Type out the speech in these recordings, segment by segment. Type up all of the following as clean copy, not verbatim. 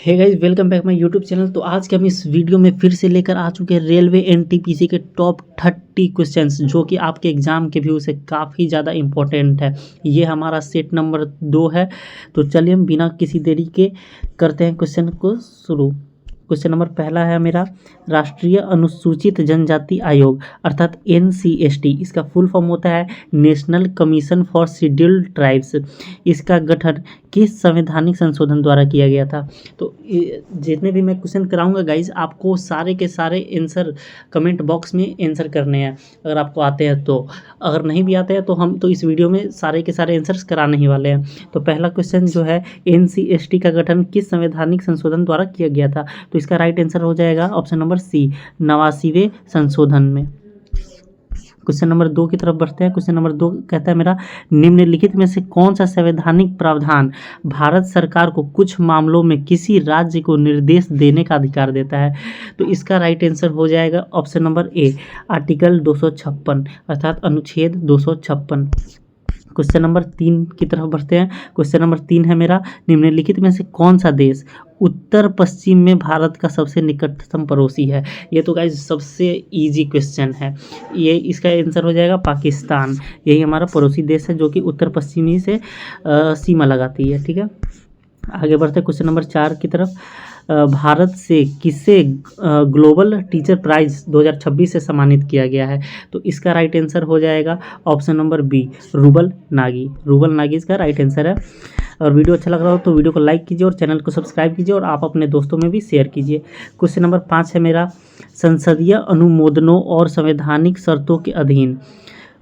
Hey guys, welcome back my YouTube channel. तो आज के हम इस वीडियो में फिर से लेकर आ चुके हैं रेलवे एनटीपीसी के टॉप 30 क्वेश्चंस, जो कि आपके एग्जाम के व्यू से काफ़ी ज़्यादा इंपॉर्टेंट है। ये हमारा सेट नंबर 2 है। तो चलिए हम बिना किसी देरी के करते हैं क्वेश्चन को शुरू। क्वेश्चन नंबर पहला है मेरा, राष्ट्रीय अनुसूचित जनजाति आयोग अर्थात NCST, इसका फुल फॉर्म होता है national commission for scheduled tribes. इसका गठन किस संवैधानिक संशोधन द्वारा किया गया था? तो जितने भी मैं क्वेश्चन कराऊंगा गाइज, आपको सारे के सारे आंसर कमेंट बॉक्स में आंसर करने हैं, अगर आपको आते हैं तो। अगर नहीं भी आते हैं तो हम तो इस वीडियो में सारे के सारे आंसर्स कराने ही वाले हैं। तो पहला क्वेश्चन जो है, NCST का गठन किस संवैधानिक संशोधन द्वारा किया गया था? तो इसका राइट आंसर हो जाएगा ऑप्शन नंबर सी, 89वें संशोधन में। क्वेश्चन नंबर 2 की तरफ बढ़ते हैं। क्वेश्चन नंबर 2 कहता है मेरा, निम्नलिखित में से कौन सा संवैधानिक प्रावधान भारत सरकार को कुछ मामलों में किसी राज्य को निर्देश देने का अधिकार देता है? तो इसका राइट आंसर हो जाएगा ऑप्शन नंबर ए, आर्टिकल 256 अर्थात अनुच्छेद 256। क्वेश्चन नंबर 3 की तरफ बढ़ते हैं। क्वेश्चन नंबर 3 है मेरा, निम्नलिखित में से कौन सा देश उत्तर पश्चिम में भारत का सबसे निकटतम पड़ोसी है? ये तो गाइस सबसे इजी क्वेश्चन है। ये इसका आंसर हो जाएगा पाकिस्तान। यही हमारा पड़ोसी देश है जो कि उत्तर पश्चिमी से सीमा लगाती है। ठीक है, आगे बढ़ते हैं क्वेश्चन नंबर 4 की तरफ। भारत से किसे ग्लोबल टीचर प्राइज 2026 से सम्मानित किया गया है? तो इसका राइट आंसर हो जाएगा option number B, Rubal Nagi. Rubal Nagi इसका राइट आंसर है। और वीडियो अच्छा लग रहा हो तो वीडियो को लाइक कीजिए और चैनल को सब्सक्राइब कीजिए और आप अपने दोस्तों में भी शेयर कीजिए। क्वेश्चन नंबर 5 है मेरा, संसदीय अनुमोदनों और संवैधानिक शर्तों के अधीन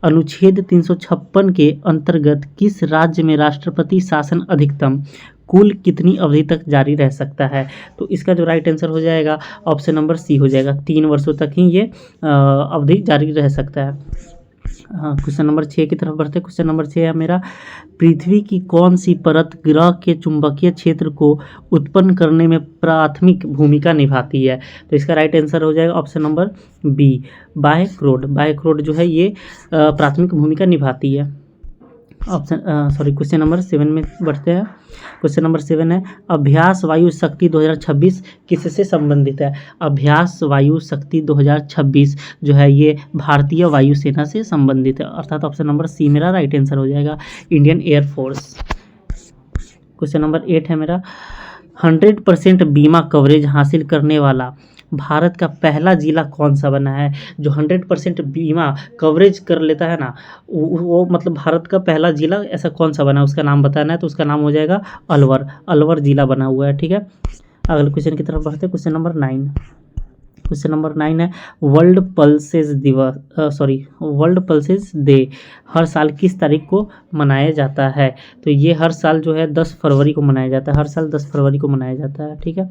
अनुच्छेद 356 के अंतर्गत किस राज्य में राष्ट्रपति शासन अधिकतम कुल कितनी अवधि तक जारी रह सकता है? तो इसका जो राइट आंसर हो जाएगा ऑप्शन नंबर सी हो जाएगा, 3 वर्षों तक ही ये अवधि जारी रह सकता है। हाँ, क्वेश्चन नंबर 6 की तरफ बढ़ते हैं। क्वेश्चन नंबर 6 है मेरा, पृथ्वी की कौन सी परत ग्रह के चुंबकीय क्षेत्र को उत्पन्न करने में प्राथमिक भूमिका निभाती है? तो इसका राइट आंसर हो जाएगा ऑप्शन नंबर बी, बाह्यक्रोड। बाह्यक्रोड जो है ये प्राथमिक भूमिका निभाती है। क्वेश्चन नंबर 7 में बढ़ते हैं। क्वेश्चन नंबर 7 है, अभ्यास वायु शक्ति 2026 किससे संबंधित है? अभ्यास वायु शक्ति 2026 जो है ये भारतीय वायुसेना से संबंधित है, अर्थात ऑप्शन नंबर सी मेरा राइट आंसर हो जाएगा, इंडियन एयरफोर्स। क्वेश्चन नंबर 8 है मेरा, 100% बीमा कवरेज हासिल करने वाला भारत का पहला जिला कौन सा बना है? जो 100% बीमा कवरेज कर लेता है ना, वो मतलब भारत का पहला जिला ऐसा कौन सा बना है, उसका नाम बताना है। तो उसका नाम हो जाएगा अलवर। अलवर जिला बना हुआ है। ठीक है, अगले क्वेश्चन की तरफ बढ़ते हैं। Question number 9। क्वेश्चन नंबर 9 है, वर्ल्ड पल्सेस डे हर साल किस तारीख को मनाया जाता है? तो ये हर साल जो है 10 फरवरी को मनाया जाता है। हर साल 10 फरवरी को मनाया जाता है। ठीक है,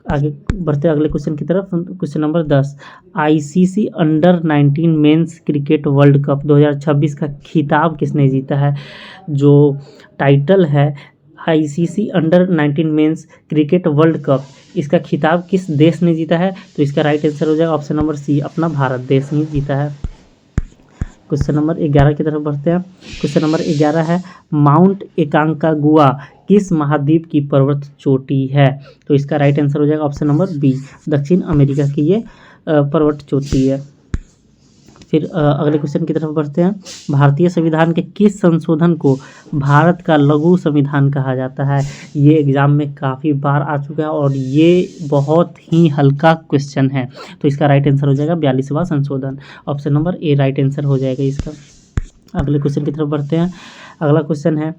आगे बढ़ते अगले क्वेश्चन की तरफ। Question number 10, ICC under-19 men's cricket world cup 2026 का खिताब किसने जीता है? जो टाइटल है ICC under-19 men's cricket world cup, इसका खिताब किस देश ने जीता है? तो इसका राइट आंसर हो जाएगा ऑप्शन नंबर सी, अपना भारत देश ने जीता है। क्वेश्चन नंबर 11 की तरफ बढ़ते हैं। क्वेश्चन नंबर 11 है, माउंट एकांकागुआ किस महाद्वीप की पर्वत चोटी है? तो इसका राइट आंसर हो जाएगा ऑप्शन नंबर बी, दक्षिण अमेरिका की ये पर्वत चोटी है। फिर अगले क्वेश्चन की तरफ बढ़ते हैं। भारतीय संविधान के किस संशोधन को भारत का लघु संविधान कहा जाता है? ये एग्जाम में काफ़ी बार आ चुका है और ये बहुत ही हल्का क्वेश्चन है। तो इसका राइट आंसर हो जाएगा 42वां संशोधन, option number A right answer हो जाएगा इसका। अगले क्वेश्चन की तरफ बढ़ते हैं। अगला क्वेश्चन है,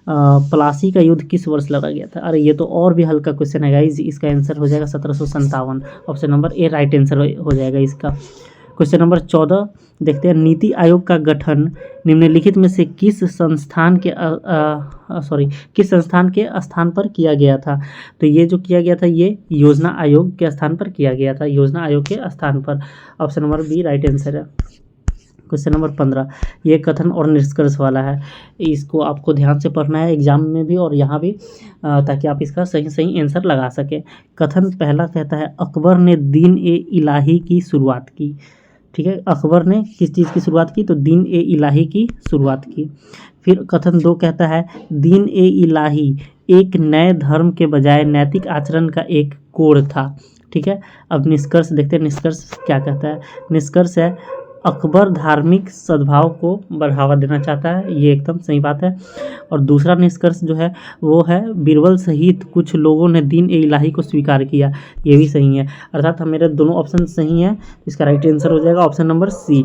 प्लासी का युद्ध किस वर्ष लड़ा गया था? अरे ये तो और भी हल्का क्वेश्चन है गाइज, इसका आंसर हो जाएगा 1757, option number A right answer हो जाएगा इसका। क्वेश्चन नंबर 14 देखते हैं, नीति आयोग का गठन निम्नलिखित में से किस संस्थान के स्थान पर किया गया था? तो ये जो किया गया था ये योजना आयोग के स्थान पर किया गया था, योजना आयोग के स्थान पर, option number B right answer है। क्वेश्चन नंबर 15, ये कथन और निष्कर्ष वाला है, इसको आपको ध्यान से पढ़ना है एग्जाम में भी और यहाँ भी, ताकि आप इसका सही आंसर लगा सकें। कथन पहला कहता है, अकबर ने दीन ए इलाही की शुरुआत की। ठीक है, अकबर ने किस चीज़ की शुरुआत की? तो दीन ए इलाही की शुरुआत की। फिर कथन 2 कहता है दीन ए इलाही एक नए धर्म के बजाय नैतिक आचरण का एक कोड था। ठीक है, अब निष्कर्ष देखते हैं, निष्कर्ष क्या कहता है। निष्कर्ष है अकबर धार्मिक सद्भाव को बढ़ावा देना चाहता है, ये एकदम सही बात है। और दूसरा निष्कर्ष जो है वो है बीरबल सहित कुछ लोगों ने दीन ए इलाही को स्वीकार किया, ये भी सही है। अर्थात मेरे दोनों ऑप्शन सही हैं, इसका राइट आंसर हो जाएगा ऑप्शन नंबर सी,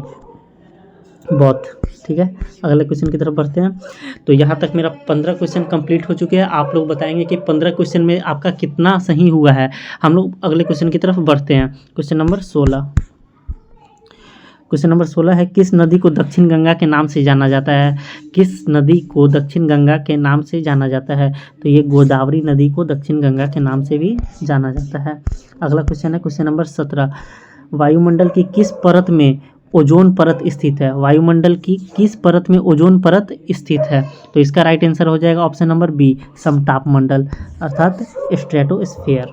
बौद्ध। ठीक है, अगले क्वेश्चन की तरफ बढ़ते हैं। तो यहाँ तक मेरा 15 क्वेश्चन कंप्लीट हो चुके हैं। आप लोग बताएंगे कि 15 क्वेश्चन में आपका कितना सही हुआ है। हम लोग अगले क्वेश्चन की तरफ बढ़ते हैं। क्वेश्चन नंबर 16, क्वेश्चन नंबर 16 है किस नदी को दक्षिण गंगा के नाम से जाना जाता है। किस नदी को दक्षिण गंगा के नाम से जाना जाता है, तो ये गोदावरी नदी को दक्षिण गंगा के नाम से भी जाना जाता है। अगला क्वेश्चन है क्वेश्चन नंबर 17, वायुमंडल की किस परत में ओजोन परत स्थित है। वायुमंडल की किस परत में ओजोन परत स्थित है, तो इसका राइट आंसर हो जाएगा ऑप्शन नंबर बी, समताप मंडल अर्थात स्ट्रेटोस्फीयर।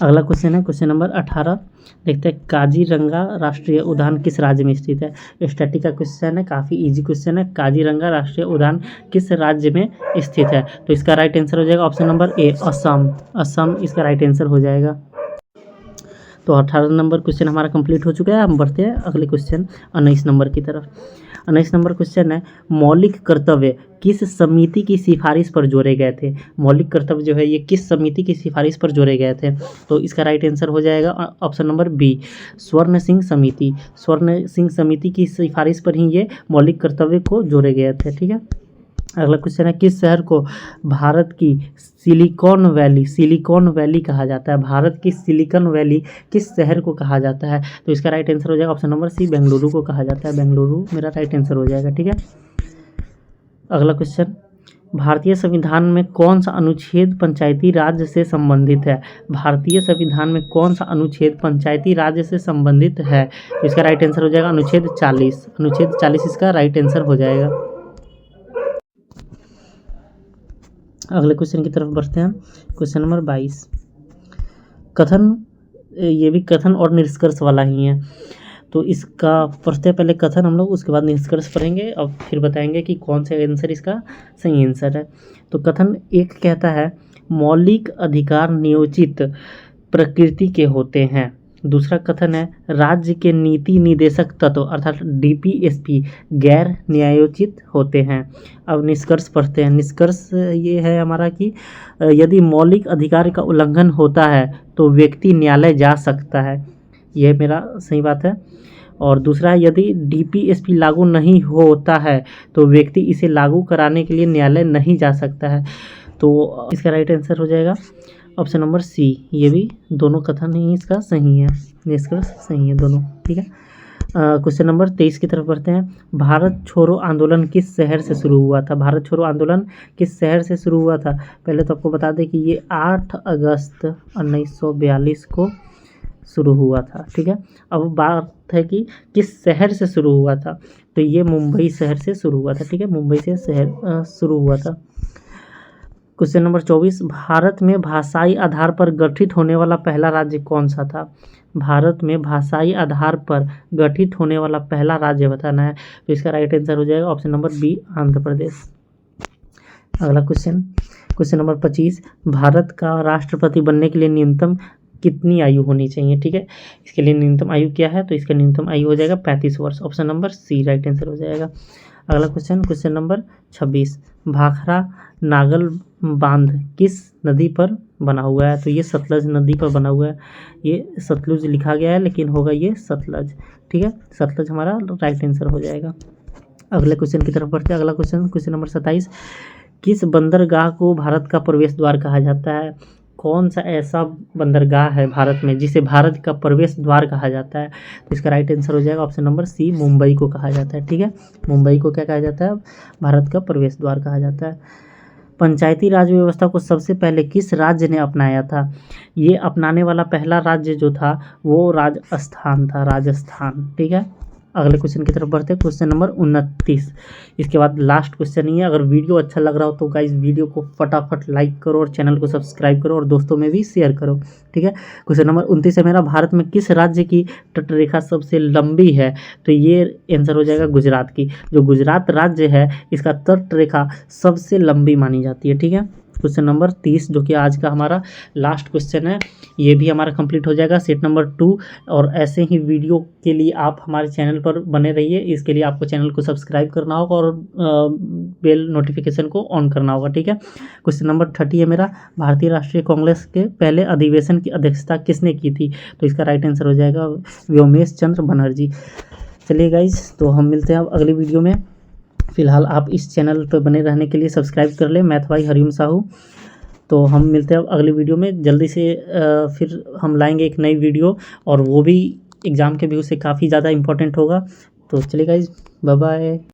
अगला क्वेश्चन है क्वेश्चन नंबर 18, देखते हैं काजीरंगा राष्ट्रीय उद्यान किस राज्य में स्थित है। स्टैटिक का क्वेश्चन है, काफ़ी इजी क्वेश्चन है। काजीरंगा राष्ट्रीय उद्यान किस राज्य में स्थित है, तो इसका राइट आंसर हो जाएगा option number A, Assam. Assam इसका राइट आंसर हो जाएगा। तो 18 नंबर क्वेश्चन हमारा कंप्लीट हो चुका है। हम बढ़ते हैं अगले क्वेश्चन 19 नंबर की तरफ। 19 नंबर क्वेश्चन है मौलिक कर्तव्य किस समिति की सिफारिश पर जोड़े गए थे। मौलिक कर्तव्य जो है ये किस समिति की सिफारिश पर जोड़े गए थे, तो इसका राइट आंसर हो जाएगा ऑप्शन नंबर बी, स्वर्ण सिंह समिति। स्वर्ण सिंह समिति की सिफारिश पर ही ये मौलिक कर्तव्य को जोड़े गए थे। ठीक है, अगला क्वेश्चन है किस शहर को भारत की सिलिकॉन वैली कहा जाता है। भारत की सिलिकॉन वैली किस शहर को कहा जाता है, तो इसका राइट आंसर हो जाएगा ऑप्शन नंबर सी, बेंगलुरु को कहा जाता है। बेंगलुरु मेरा राइट आंसर हो जाएगा। ठीक है, अगला क्वेश्चन, भारतीय संविधान में कौन सा अनुच्छेद पंचायती राज से संबंधित है। भारतीय संविधान में कौन सा अनुच्छेद पंचायती राज से संबंधित है, तो इसका राइट आंसर हो जाएगा अनुच्छेद 40। अनुच्छेद 40 इसका राइट आंसर हो जाएगा। अगले क्वेश्चन की तरफ बढ़ते हैं। क्वेश्चन नंबर 22, कथन, ये भी कथन और निष्कर्ष वाला ही है। तो इसका पढ़ते पहले कथन हम लोग, उसके बाद निष्कर्ष पढ़ेंगे और फिर बताएंगे कि कौन सा आंसर इसका सही आंसर है। तो कथन 1 कहता है मौलिक अधिकार नियोजित प्रकृति के होते हैं। दूसरा कथन है राज्य के नीति निदेशक तत्व अर्थात डीपीएसपी गैर न्यायोचित होते हैं। अब निष्कर्ष पढ़ते हैं। निष्कर्ष ये है हमारा कि यदि मौलिक अधिकार का उल्लंघन होता है तो व्यक्ति न्यायालय जा सकता है, यह मेरा सही बात है। और दूसरा है यदि डीपीएसपी लागू नहीं होता है तो व्यक्ति इसे लागू कराने के लिए न्यायालय नहीं जा सकता है, तो इसका राइट आंसर हो जाएगा ऑप्शन नंबर सी। ये भी दोनों कथन ही इसका सही है, निष्कर्ष सही है दोनों। ठीक है, क्वेश्चन नंबर 23 की तरफ बढ़ते हैं। भारत छोड़ो आंदोलन किस शहर से शुरू हुआ था। भारत छोड़ो आंदोलन किस शहर से शुरू हुआ था, पहले तो आपको बता दें कि ये 8 अगस्त 1942 को शुरू हुआ था। ठीक है, अब बात है कि किस शहर से शुरू हुआ था, तो ये मुंबई शहर से शुरू हुआ था। ठीक है, मुंबई से शहर शुरू हुआ था। क्वेश्चन नंबर 24, भारत में भाषाई आधार पर गठित होने वाला पहला राज्य कौन सा था। भारत में भाषाई आधार पर गठित होने वाला पहला राज्य बताना है, तो इसका राइट आंसर हो जाएगा option number B, Andhra Pradesh. अगला क्वेश्चन, क्वेश्चन नंबर 25, भारत का राष्ट्रपति बनने के लिए न्यूनतम कितनी आयु होनी चाहिए। ठीक है, इसके लिए न्यूनतम आयु क्या है, तो इसका न्यूनतम आयु हो जाएगा 35 वर्ष, option number C right answer हो जाएगा। अगला question, question number 26, Bhakra Nangal बांध किस नदी पर बना हुआ है, तो ये सतलज नदी पर बना हुआ है। ये सतलुज लिखा गया है लेकिन होगा ये सतलज। ठीक है, सतलज हमारा राइट आंसर हो जाएगा। अगले क्वेश्चन की तरफ बढ़ते हैं। अगला क्वेश्चन, क्वेश्चन नंबर 27, किस बंदरगाह को भारत का प्रवेश द्वार कहा जाता है। कौन सा ऐसा बंदरगाह है भारत में जिसे भारत का प्रवेश द्वार कहा जाता है, तो इसका राइट आंसर हो जाएगा ऑप्शन नंबर सी, मुंबई को कहा जाता है। ठीक है, मुंबई को क्या कहा जाता है, भारत का प्रवेश द्वार कहा जाता है। पंचायती राज व्यवस्था को सबसे पहले किस राज्य ने अपनाया था। ये अपनाने वाला पहला राज्य जो था वो राजस्थान था, राजस्थान। ठीक है, अगले क्वेश्चन की तरफ बढ़ते हैं, क्वेश्चन नंबर 29। इसके बाद लास्ट क्वेश्चन ही है। अगर वीडियो अच्छा लग रहा हो तो गाइस वीडियो को फटाफट लाइक करो और चैनल को सब्सक्राइब करो और दोस्तों में भी शेयर करो, ठीक है। क्वेश्चन नंबर 29 है मेरा, भारत में किस राज्य की तटरेखा सबसे लंबी है? तो ये आंसर हो जाएगा गुजरात की। जो गुजरात राज्य है इसका तटरेखा सबसे लंबी मानी जाती है, ठीक है। क्वेश्चन नंबर 30 जो कि आज का हमारा लास्ट क्वेश्चन है, ये भी हमारा कंप्लीट हो जाएगा, सेट नंबर 2। और ऐसे ही वीडियो के लिए आप हमारे चैनल पर बने रहिए। इसके लिए आपको चैनल को सब्सक्राइब करना होगा और बेल नोटिफिकेशन को ऑन करना होगा, ठीक है। क्वेश्चन नंबर 30 है मेरा, भारतीय राष्ट्रीय कांग्रेस के पहले अधिवेशन की अध्यक्षता किसने की थी? तो इसका राइट आंसर हो जाएगा व्योमेश चंद्र बनर्जी। चलिए गाइज, तो हम मिलते हैं अब अगली वीडियो में। फिलहाल आप इस चैनल पर बने रहने के लिए सब्सक्राइब कर लें, मैथ भाई हरिओम साहू। तो हम मिलते हैं अब अगली वीडियो में जल्दी से। फिर हम लाएंगे एक नई वीडियो और वो भी एग्ज़ाम के व्यू से काफ़ी ज़्यादा इंपॉर्टेंट होगा। तो चलिए गाइज, बाय बाय।